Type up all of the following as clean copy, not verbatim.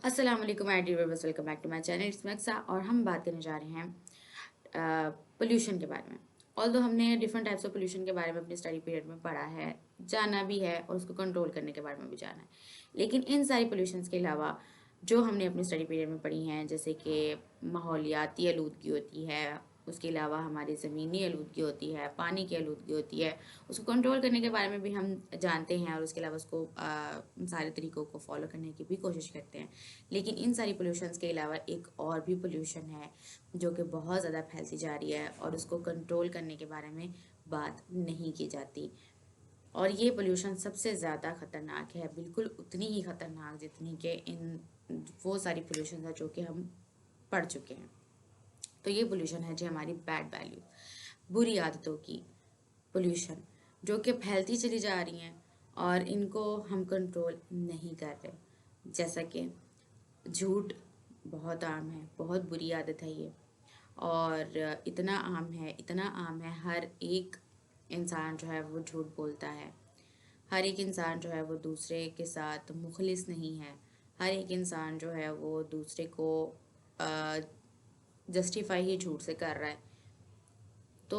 अस्सलाम वालेकुम my dear viewers, welcome back to my channel. It's मैक्सा और हम बात करने जा रहे हैं पोल्यूशन के बारे में। ऑल्दो हमने डिफरेंट टाइप्स ऑफ पोल्यूशन के बारे में अपने स्टडी पीरियड में पढ़ा है, जाना भी है और उसको कंट्रोल करने के बारे में भी जाना है। लेकिन इन सारी पोल्यूशंस के अलावा जो हमने अपने स्टडी पीरियड में पढ़ी हैं, जैसे कि माहौलियाती आलूदगी होती है, उसके अलावा हमारी ज़मीनी आलूदगी होती है, पानी की आलूदगी होती है, उसको कंट्रोल करने के बारे में भी हम जानते हैं और उसके अलावा उसको सारे तरीक़ों को फॉलो करने की भी कोशिश करते हैं। लेकिन इन सारी पोल्यूशंस के अलावा एक और भी पोल्यूशन है जो कि बहुत ज़्यादा फैलती जा रही है और उसको कंट्रोल करने के बारे में बात नहीं की जाती। और ये पोल्यूशन सबसे ज़्यादा ख़तरनाक है, बिल्कुल उतनी ही ख़तरनाक जितनी कि इन वो सारी पोल्यूशन है जो कि हम पढ़ चुके हैं। तो ये पोल्यूशन है जी हमारी बैड वैल्यू, बुरी आदतों की पोल्यूशन, जो कि फैलती चली जा रही हैं और इनको हम कंट्रोल नहीं कर रहे। जैसा कि झूठ बहुत आम है, बहुत बुरी आदत है ये, और इतना आम है, हर एक इंसान जो है वो झूठ बोलता है। हर एक इंसान जो है वो दूसरे के साथ मुखलिस नहीं है। हर एक इंसान जो है वो दूसरे को जस्टिफाई ही झूठ से कर रहा है। तो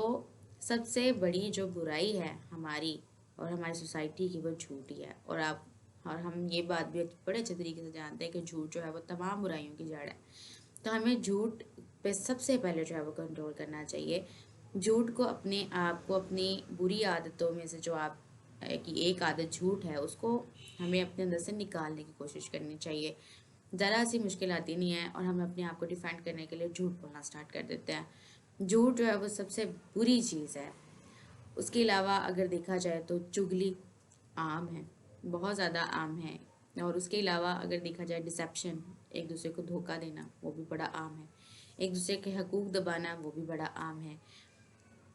सबसे बड़ी जो बुराई है हमारी और हमारी सोसाइटी की, वो झूठ ही है। और हम ये बात भी बड़े अच्छे तरीके से जानते हैं कि झूठ जो है वो तमाम बुराइयों की जड़ है। तो हमें झूठ पे सबसे पहले जो है वो कंट्रोल करना चाहिए। झूठ को, अपने आप को, अपनी बुरी आदतों में से जो आप की एक आदत झूठ है, उसको हमें अपने अंदर से निकालने की कोशिश करनी चाहिए। ज़रा सी मुश्किल आती नहीं है और हम अपने आप को डिफेंड करने के लिए झूठ बोलना स्टार्ट कर देते हैं। झूठ जो है वो सबसे बुरी चीज़ है। उसके अलावा अगर देखा जाए तो चुगली आम है, बहुत ज़्यादा आम है। और उसके अलावा अगर देखा जाए डिसेप्शन, एक दूसरे को धोखा देना, वो भी बड़ा आम है। एक दूसरे के हकूक़ दबाना, वो भी बड़ा आम है।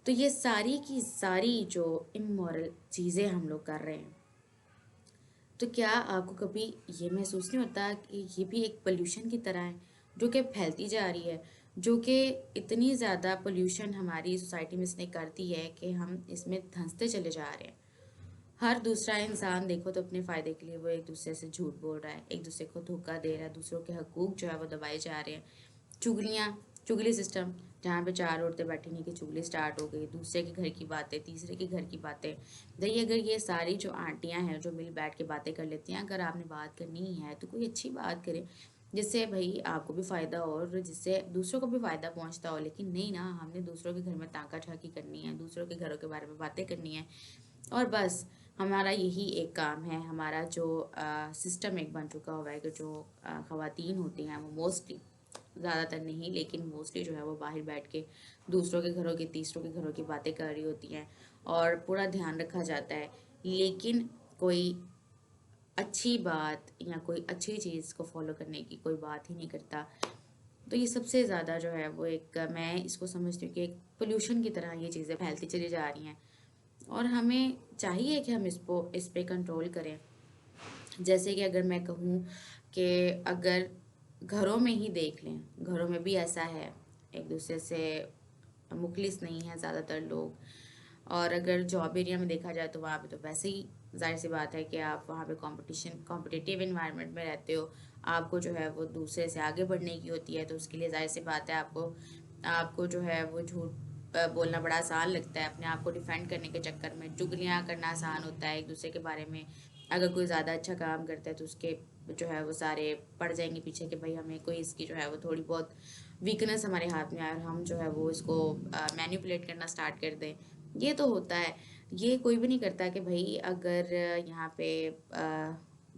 तो ये सारी की सारी जो इमोरल चीज़ें हम लोग कर रहे हैं, तो क्या आपको कभी ये महसूस नहीं होता कि ये भी एक पोल्यूशन की तरह है जो कि फैलती जा रही है, जो कि इतनी ज़्यादा पोल्यूशन हमारी सोसाइटी में इसने कर दी है कि हम इसमें धंसते चले जा रहे हैं। हर दूसरा इंसान देखो तो अपने फ़ायदे के लिए वो एक दूसरे से झूठ बोल रहा है, एक दूसरे को धोखा दे रहा है, दूसरों के हकूक़ जो है वो दबाए जा रहे हैं। चुगलियाँ, चुगली सिस्टम, जहाँ पे चार औरतें बैठी नहीं कि चुगली स्टार्ट हो गई, दूसरे के घर की बातें, तीसरे के घर की बातें। भई अगर ये सारी जो आंटियाँ हैं जो मिल बैठ के बातें कर लेती हैं, अगर आपने बात करनी ही है तो कोई अच्छी बात करें, जिससे भई आपको भी फ़ायदा हो और जिससे दूसरों को भी फ़ायदा पहुँचता हो। लेकिन नहीं ना, हमने दूसरों के घर में ताका-झाकी करनी है, दूसरों के घरों के बारे में बातें करनी है और बस हमारा यही एक काम है। हमारा जो सिस्टम एक बन चुका हुआ है कि जो ख़वातीन होती हैं वो मोस्टली, ज़्यादातर नहीं लेकिन मोस्टली जो है वो बाहर बैठ के दूसरों के घरों की, तीसरों के घरों की बातें कर रही होती हैं और पूरा ध्यान रखा जाता है। लेकिन कोई अच्छी बात या कोई अच्छी चीज़ को फ़ॉलो करने की कोई बात ही नहीं करता। तो ये सबसे ज़्यादा जो है वो एक, मैं इसको समझती हूँ कि एक पोल्यूशन की तरह ये चीज़ें फैलती चली जा रही हैं और हमें चाहिए कि हम इस पे कंट्रोल करें। जैसे कि अगर मैं कहूँ कि अगर घरों में ही देख लें, घरों में भी ऐसा है, एक दूसरे से मुखलिस नहीं है ज़्यादातर लोग। और अगर जॉब एरिया में देखा जाए तो वहाँ पे तो वैसे ही ज़ाहिर सी बात है कि आप वहाँ पे कॉम्पिटिटिव इन्वायरमेंट में रहते हो, आपको जो है वो दूसरे से आगे बढ़ने की होती है, तो उसके लिए ज़ाहिर सी बात है आपको आपको जो है वो झूठ बोलना बड़ा आसान लगता है। अपने आप को डिफेंड करने के चक्कर में चुगलियाँ करना आसान होता है एक दूसरे के बारे में। अगर कोई ज़्यादा अच्छा काम करता है तो उसके जो है वो सारे पड़ जाएंगे पीछे कि भाई हमें कोई इसकी जो है वो थोड़ी बहुत वीकनेस हमारे हाथ में आए और हम जो है वो इसको मैनिपुलेट करना स्टार्ट कर दें। ये तो होता है। ये कोई भी नहीं करता कि भाई अगर यहाँ पे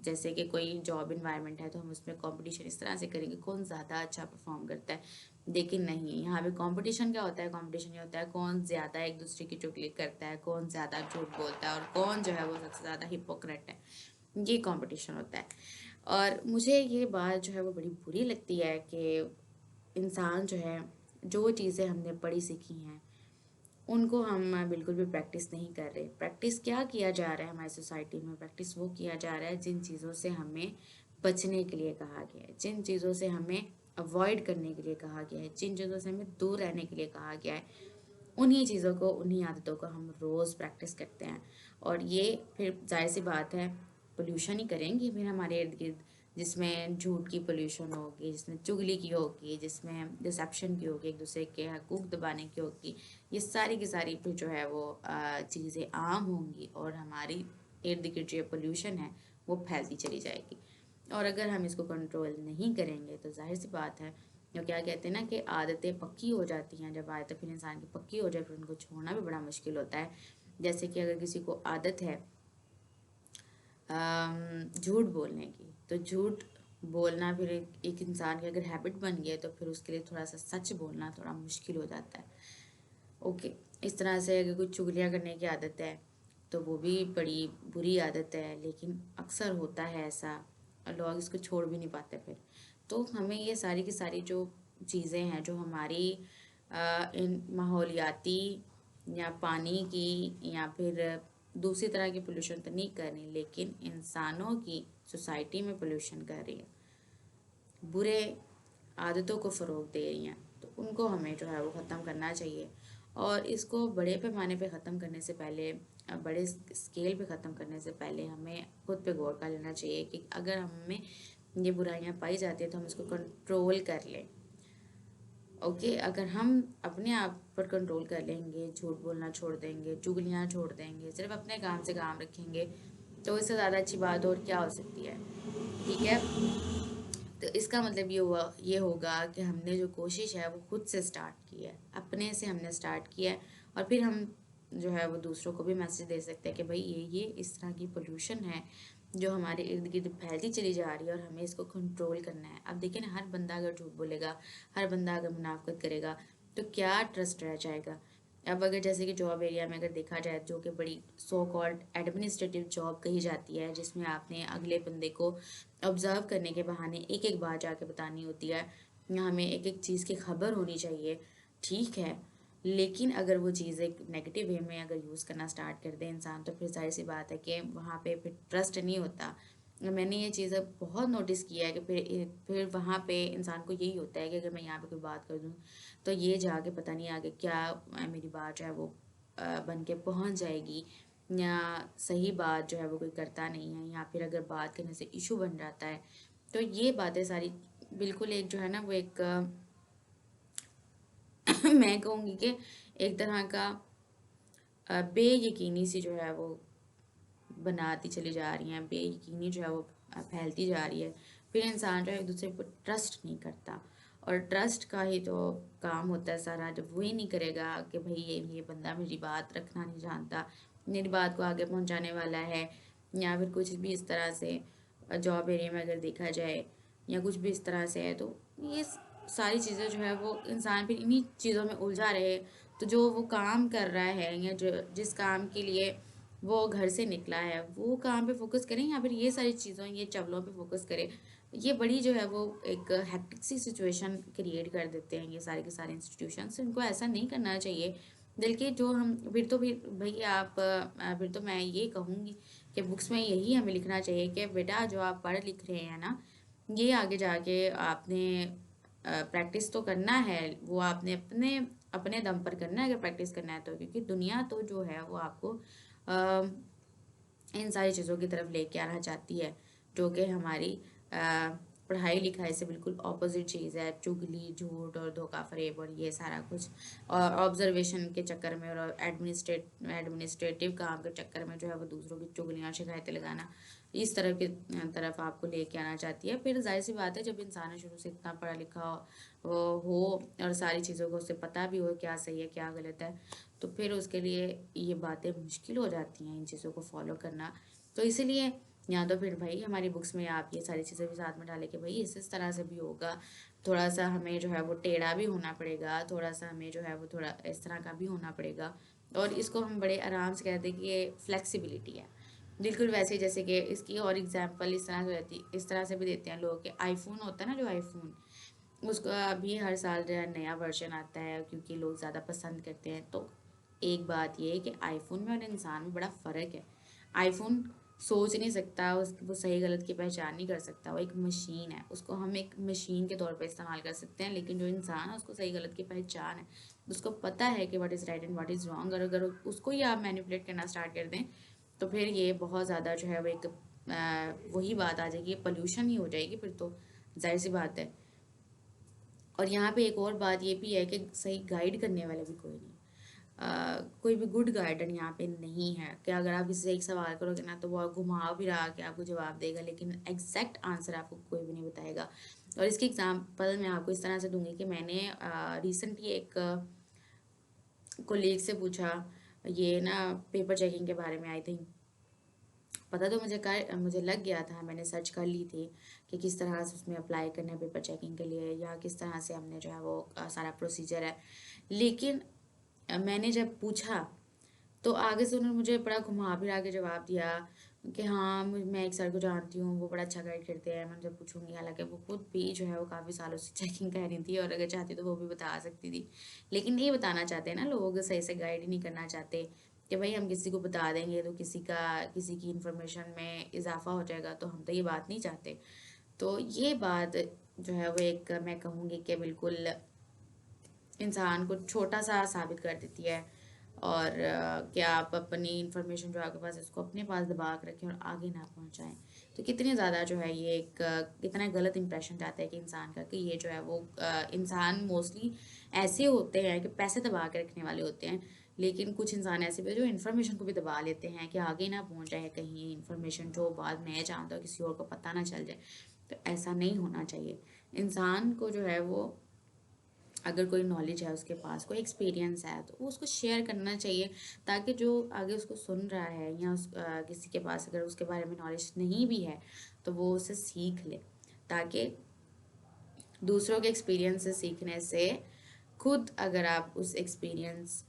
जैसे कि कोई जॉब इन्वायरमेंट है तो हम उसमें कंपटीशन इस तरह से करेंगे कौन ज़्यादा अच्छा परफॉर्म करता है। लेकिन नहीं, यहाँ पे कंपटीशन क्या होता है, कंपटीशन ये होता है कौन ज़्यादा एक दूसरे की चुगली करता है, कौन ज़्यादा झूठ बोलता है और कौन जो है वो सबसे ज़्यादा हिपोक्रेट है। ये कंपटीशन होता है। और मुझे ये बात जो है वो बड़ी बुरी लगती है कि इंसान जो है, जो चीज़ें हमने पढ़ी सीखी हैं उनको हम बिल्कुल भी प्रैक्टिस नहीं कर रहे। प्रैक्टिस क्या किया जा रहा है हमारी सोसाइटी में, प्रैक्टिस वो किया जा रहा है जिन चीज़ों से हमें बचने के लिए कहा गया है, जिन चीज़ों से हमें अवॉइड करने के लिए कहा गया है, जिन चीज़ों से हमें दूर रहने के लिए कहा गया है, उन्हीं चीज़ों को, उन्हीं आदतों को हम रोज़ प्रैक्टिस करते हैं। और ये फिर ज़ाहिर सी बात है पोल्यूशन ही करेंगी फिर हमारे इर्द गिर्द। जिसमें झूठ की पोल्यूशन होगी, जिसमें चुगली की होगी, जिसमें डिसेप्शन की होगी, एक दूसरे के हकूक़ दबाने की होगी, ये सारी की सारी फिर जो है वो चीज़ें आम होंगी और हमारी इर्द गिर्द जो पोल्यूशन है वो फैलती चली जाएगी। और अगर हम इसको कंट्रोल नहीं करेंगे तो जाहिर सी बात है, जो क्या कहते हैं ना कि आदतें पक्की हो जाती हैं। जब आदतें फिर इंसान की पक्की हो जाए फिर उनको छोड़ना भी बड़ा मुश्किल होता है। जैसे कि अगर किसी को आदत है झूठ बोलने की, तो झूठ बोलना फिर एक इंसान की अगर हैबिट बन गई है तो फिर उसके लिए थोड़ा सा सच बोलना थोड़ा मुश्किल हो जाता है। ओके, इस तरह से अगर कुछ चुगलियाँ करने की आदत है तो वो भी बड़ी बुरी आदत है, लेकिन अक्सर होता है ऐसा और लोग इसको छोड़ भी नहीं पाते फिर। तो हमें ये सारी की सारी जो चीज़ें हैं जो हमारी इन माहौलियाती या पानी की या फिर दूसरी तरह की पोल्यूशन तो नहीं कर रही, लेकिन इंसानों की सोसाइटी में पोल्यूशन कर रही है, बुरे आदतों को फ़रोग दे रही हैं, तो उनको हमें जो है वो ख़त्म करना चाहिए। और इसको बड़े पैमाने पे ख़त्म करने से पहले, बड़े स्केल पे ख़त्म करने से पहले हमें खुद पे गौर कर लेना चाहिए कि अगर हमें ये बुराइयां पाई जाती है तो हम इसको कंट्रोल कर लें। ओके, अगर हम अपने आप पर कंट्रोल कर लेंगे, झूठ बोलना छोड़ देंगे, चुगलियाँ छोड़ देंगे, सिर्फ अपने काम से काम रखेंगे, तो इससे ज़्यादा अच्छी बात और क्या हो सकती है। ठीक है, तो इसका मतलब ये होगा कि हमने जो कोशिश है वो खुद से स्टार्ट की है, अपने से हमने स्टार्ट किया है। और फिर हम जो है वो दूसरों को भी मैसेज दे सकते हैं कि भाई ये इस तरह की पोल्यूशन है जो हमारे इर्द गिर्द फैलती चली जा रही है और हमें इसको कंट्रोल करना है। अब देखिए ना, हर बंदा अगर झूठ बोलेगा, हर बंदा अगर मुनाफिकत करेगा तो क्या ट्रस्ट रह जाएगा। अब अगर जैसे कि जॉब एरिया में अगर देखा जाए, जो कि बड़ी सो कॉल्ड एडमिनिस्ट्रेटिव जॉब कही जाती है, जिसमें आपने अगले बंदे को ऑब्जर्व करने के बहाने एक एक बार जाके बतानी होती है, हमें एक एक चीज़ की खबर होनी चाहिए, ठीक है। लेकिन अगर वो चीज़ एक नेगेटिव वे में अगर यूज़ करना स्टार्ट कर दे इंसान, तो फिर जाहिर सी बात है कि वहाँ पे फिर ट्रस्ट नहीं होता। मैंने ये चीज़ अब बहुत नोटिस किया है कि फिर वहाँ पे इंसान को यही होता है कि अगर मैं यहाँ पे कोई बात कर दूँ तो ये जाके पता नहीं आगे क्या मेरी बात जो है वो बन के पहुँच जाएगी, या सही बात जो है वो कोई करता नहीं है, या फिर अगर बात करने से इशू बन जाता है। तो ये बातें सारी बिल्कुल एक जो है ना वो एक मैं कहूँगी कि एक तरह का बेयकीनी सी जो है वो बनाती चली जा रही हैं, बेयकीनी जो है वो फैलती जा रही है। फिर इंसान जो है एक दूसरे पर ट्रस्ट नहीं करता, और ट्रस्ट का ही तो काम होता है सारा। जब वही नहीं करेगा कि भाई ये बंदा मेरी बात रखना नहीं जानता, मेरी बात को आगे पहुंचाने वाला है, या फिर कुछ भी इस तरह से जॉब एरिया में अगर देखा जाए या कुछ भी इस तरह से है, तो ये सारी चीज़ें जो है वो इंसान फिर इन्हीं चीज़ों में उलझा रहे। तो जो वो काम कर रहा है या जो जिस काम के लिए वो घर से निकला है वो काम पे फोकस करें, या फिर ये सारी चीज़ों ये चवलों पे फोकस करें। ये बड़ी जो है वो एक हेक्टिक सी सिचुएशन क्रिएट कर देते हैं ये सारे के सारे इंस्टीट्यूशंस। इनको ऐसा नहीं करना चाहिए। बल्कि जो हम फिर भाई आप फिर तो मैं ये कहूँगी कि बुक्स में यही हमें लिखना चाहिए कि बेटा जो आप पढ़ लिख रहे हैं ना, ये आगे जाके आपने प्रैक्टिस तो करना है, वो आपने अपने अपने दम पर करना है अगर प्रैक्टिस करना है तो। क्योंकि दुनिया तो जो है वो आपको इन सारी चीज़ों की तरफ लेके आना चाहती है, जो कि हमारी पढ़ाई लिखाई से बिल्कुल ऑपोजिट चीज़ है। चुगली, झूठ और धोखा फरेब और ये सारा कुछ, और ऑब्जर्वेशन के चक्कर में और एडमिनिस्ट्रेटिव काम के चक्कर में जो है वो दूसरों की चुगलियाँ शिकायतें लगाना, इस तरह की तरफ आपको लेके आना चाहती है। फिर जाहिर सी बात है, जब इंसान शुरू से इतना पढ़ा लिखा हो और सारी चीज़ों को उसे पता भी हो क्या सही है क्या गलत है, तो फिर उसके लिए ये बातें मुश्किल हो जाती हैं इन चीज़ों को फॉलो करना। तो इसीलिए या तो फिर भाई हमारी बुक्स में आप ये सारी चीज़ें भी साथ में डालें कि भाई इस तरह से भी होगा, थोड़ा सा हमें जो है वो टेढ़ा भी होना पड़ेगा, थोड़ा सा हमें जो है वो थोड़ा इस तरह का भी होना पड़ेगा। और इसको हम बड़े आराम से कहते हैं कि ये फ्लेक्सिबिलिटी है। बिल्कुल वैसे जैसे कि इसकी और एग्जांपल इस तरह से रहती, इस तरह से भी देते हैं लोग कि आईफोन होता है ना, जो आईफोन, उसका अभी हर साल जो है नया वर्जन आता है क्योंकि लोग ज़्यादा पसंद करते हैं। तो एक बात ये है कि आईफोन में और इंसान में बड़ा फ़र्क है। आईफोन सोच नहीं सकता, उस वो सही गलत की पहचान नहीं कर सकता, वो एक मशीन है, उसको हम एक मशीन के तौर पर इस्तेमाल कर सकते हैं। लेकिन जो इंसान है उसको सही गलत की पहचान है, उसको पता है कि what is right and what is wrong. और अगर उसको ही आप मैनिपुलेट करना स्टार्ट कर दें तो फिर ये बहुत ज़्यादा जो है वो एक वही बात आ जाएगी, पोल्यूशन ही हो जाएगी फिर तो, जाहिर सी बात है। और यहाँ पे एक और बात ये भी है कि सही गाइड करने वाले भी कोई नहीं, कोई भी गुड गाइडर यहाँ पे नहीं है कि अगर आप किसी से एक सवाल करोगे ना तो वो घुमा फिरा के आपको जवाब देगा, लेकिन एग्जैक्ट आंसर आपको कोई भी नहीं बताएगा। और इसकी एग्जांपल मैं आपको इस तरह से दूंगी कि मैंने रिसेंटली एक कोलीग से पूछा, ये ना पेपर चेकिंग के बारे में आई थी। पता तो मुझे लग गया था, मैंने सर्च कर ली थी कि किस तरह से उसमें अप्लाई करना है पेपर चेकिंग के लिए, या किस तरह से हमने जो है वो सारा प्रोसीजर है। लेकिन मैंने जब पूछा तो आगे से उन्होंने मुझे बड़ा घुमा फिरा के जवाब दिया कि हाँ मैं एक सर को जानती हूँ, वो बड़ा अच्छा गाइड करते हैं। मैं जब पूछूंगी, हालांकि वो खुद भी जो है वो काफ़ी सालों से चेकिंग कर रही थी और अगर चाहती तो वो भी बता सकती थी, लेकिन नहीं बताना चाहते ना लोग, सही से गाइड ही नहीं करना चाहते कि भाई हम किसी को बता देंगे तो किसी की इंफॉर्मेशन में इजाफा हो जाएगा, तो हम तो ये बात नहीं चाहते। तो ये बात जो है वो एक मैं कहूँगी कि बिल्कुल इंसान को छोटा सा साबित कर देती है। और क्या आप अपनी इंफॉर्मेशन जो आपके पास है उसको अपने पास दबा के रखें और आगे ना पहुंचाएं, तो कितनी ज़्यादा जो है ये एक कितना गलत इंप्रेशन जाता है कि इंसान का, कि ये जो है वो इंसान मोस्टली ऐसे होते हैं कि पैसे दबा के रखने वाले होते हैं, लेकिन कुछ इंसान ऐसे भी हैं जो इन्फॉर्मेशन को भी दबा लेते हैं कि आगे ना पहुंच जाए कहीं इन्फॉर्मेशन, जो बाद में जानता हो किसी और को पता ना चल जाए। तो ऐसा नहीं होना चाहिए। इंसान को जो है वो अगर कोई नॉलेज है उसके पास, कोई एक्सपीरियंस है, तो वो उसको शेयर करना चाहिए, ताकि जो आगे उसको सुन रहा है या किसी के पास अगर उसके बारे में नॉलेज नहीं भी है तो वो उसे सीख ले, ताकि दूसरों के एक्सपीरियंस से सीखने से खुद अगर आप उस एक्सपीरियंस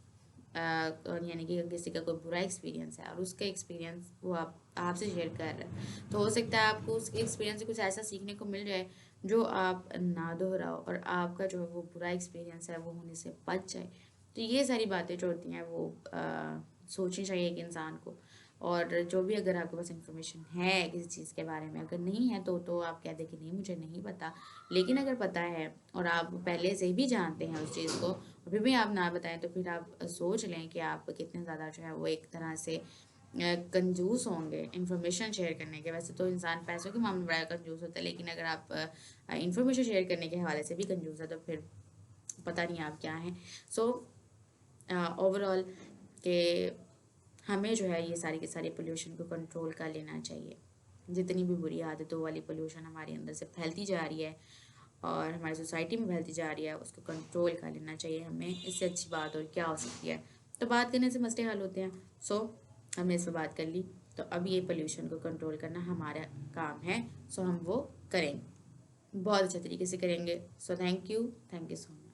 यानी कि किसी का कोई बुरा एक्सपीरियंस है और उसका एक्सपीरियंस वो आपसे शेयर कर रहा है, तो हो सकता है आपको उसके एक्सपीरियंस से कुछ ऐसा सीखने को मिल जाए जो आप ना दोहराओ और आपका जो है वो बुरा एक्सपीरियंस है वो होने से बच जाए। तो ये सारी बातें जो होती हैं वो सोचनी चाहिए एक इंसान को। और जो भी अगर आपके पास इंफॉर्मेशन है किसी चीज़ के बारे में, अगर नहीं है तो आप कह दें कि नहीं मुझे नहीं पता, लेकिन अगर पता है और आप पहले से भी जानते हैं उस चीज़ को, अभी भी आप ना बताएं, तो फिर आप सोच लें कि आप कितने ज़्यादा जो है वो एक तरह से कंजूस होंगे इंफॉर्मेशन शेयर करने के। वैसे तो इंसान पैसों के मामले में बड़ा कंजूस होता है, लेकिन अगर आप इंफॉर्मेशन शेयर करने के हवाले से भी कंजूस है तो फिर पता नहीं आप क्या हैं। सो ओवरऑल के हमें जो है ये सारी की सारी पोल्यूशन को कंट्रोल कर लेना चाहिए। जितनी भी बुरी आदतों वाली पोल्यूशन हमारे अंदर से फैलती जा रही है और हमारी सोसाइटी में फैलती जा रही है, उसको कंट्रोल कर लेना चाहिए हमें। इससे अच्छी बात और क्या हो सकती है। तो बात करने से मसले हल होते हैं। सो हमने इस पर बात कर ली, तो अब ये पोल्यूशन को कंट्रोल करना हमारा काम है। सो हम वो करेंगे, बहुत अच्छे तरीके से करेंगे। So thank you so much.